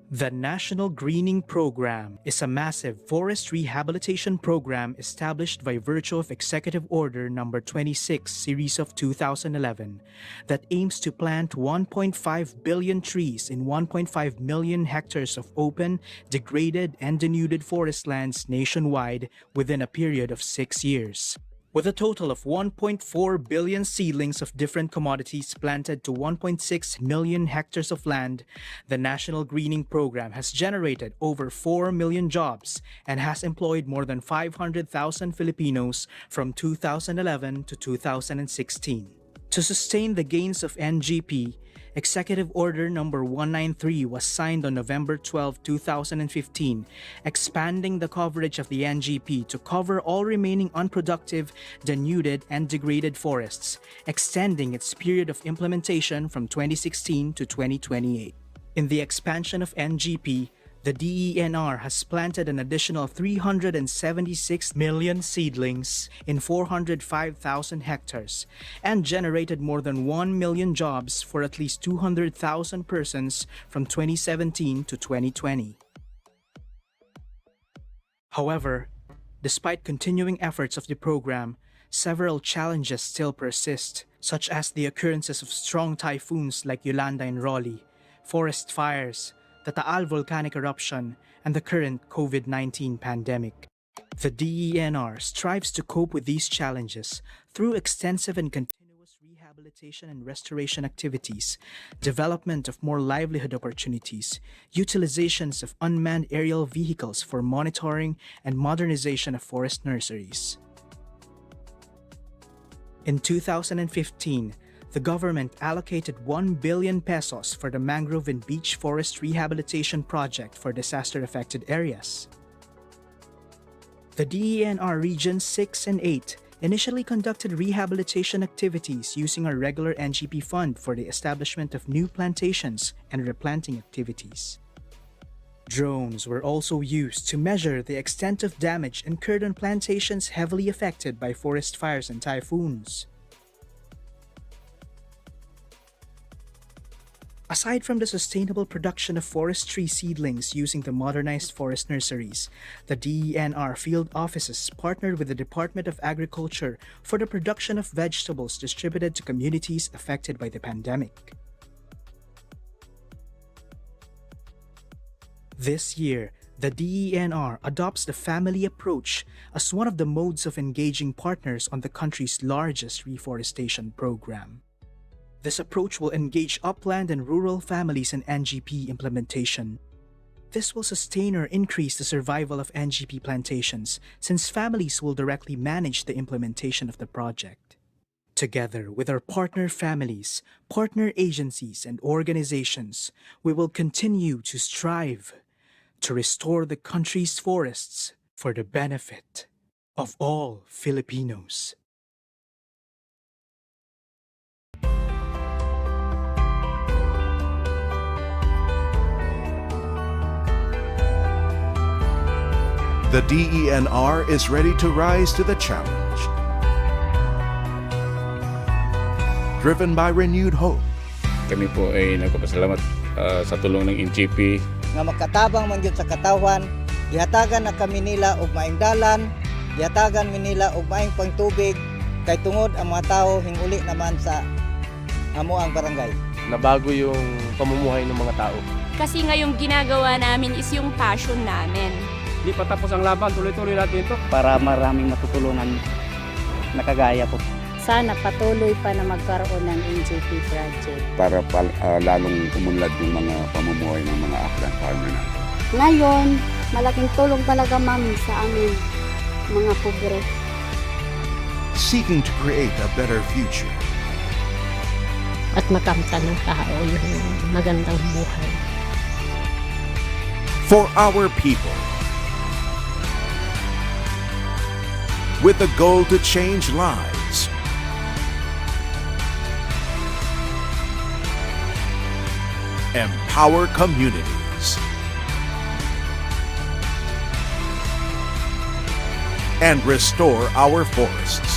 The National Greening Program is a massive forest rehabilitation program established by virtue of Executive Order No. 26, Series of 2011, that aims to plant 1.5 billion trees in 1.5 million hectares of open, degraded, and denuded forest lands nationwide within a period of 6 years. With a total of 1.4 billion seedlings of different commodities planted to 1.6 million hectares of land, the National Greening Program has generated over 4 million jobs and has employed more than 500,000 Filipinos from 2011 to 2016. To sustain the gains of NGP, Executive Order No. 193 was signed on November 12, 2015, expanding the coverage of the NGP to cover all remaining unproductive, denuded, and degraded forests, extending its period of implementation from 2016 to 2028. In the expansion of NGP, the DENR has planted an additional 376 million seedlings in 405,000 hectares and generated more than 1 million jobs for at least 200,000 persons from 2017 to 2020. However, despite continuing efforts of the program, several challenges still persist, such as the occurrences of strong typhoons like Yolanda and Rolly, forest fires, the Taal volcanic eruption, and the current COVID-19 pandemic. The DENR strives to cope with these challenges through extensive and continuous rehabilitation and restoration activities, development of more livelihood opportunities, utilizations of unmanned aerial vehicles for monitoring, and modernization of forest nurseries. In 2015, the government allocated 1 billion pesos for the mangrove and beach forest rehabilitation project for disaster-affected areas. The DENR Regions 6 and 8 initially conducted rehabilitation activities using a regular NGP fund for the establishment of new plantations and replanting activities. Drones were also used to measure the extent of damage incurred on plantations heavily affected by forest fires and typhoons. Aside from the sustainable production of forestry seedlings using the modernized forest nurseries, the DENR field offices partnered with the Department of Agriculture for the production of vegetables distributed to communities affected by the pandemic. This year, the DENR adopts the family approach as one of the modes of engaging partners on the country's largest reforestation program. This approach will engage upland and rural families in NGP implementation. This will sustain or increase the survival of NGP plantations since families will directly manage the implementation of the project. Together with our partner families, partner agencies, and organizations, we will continue to strive to restore the country's forests for the benefit of all Filipinos. The DENR is ready to rise to the challenge. Driven by renewed hope. Kami po ay nagpapasalamat sa tulong ng NGP. Nga magkatabang man gyud sa katawan, ihatagan na kami nila og maayong dalan, ihatagan mi nila og maayong pangtubig, kay tungod ang mga tao hinguli naman sa amo ang barangay. Nabago yung pamumuhay ng mga tao. Kasi ngayong ginagawa namin is yung passion namin. Hindi pa tapos ang laban, tuloy-tuloy natin ito. Para maraming matutulungan na kagaya po. Sana patuloy pa na magkaroon ng NGP project. Para lalong umunlad yung mga pamumuhay ng mga upland farmer natin. Ngayon, malaking tulong talaga ma'am sa amin, mga pobre. Seeking to create a better future. At makamtan ng tao yung magandang buhay. For our people. With the goal to change lives. Empower communities. And restore our forests.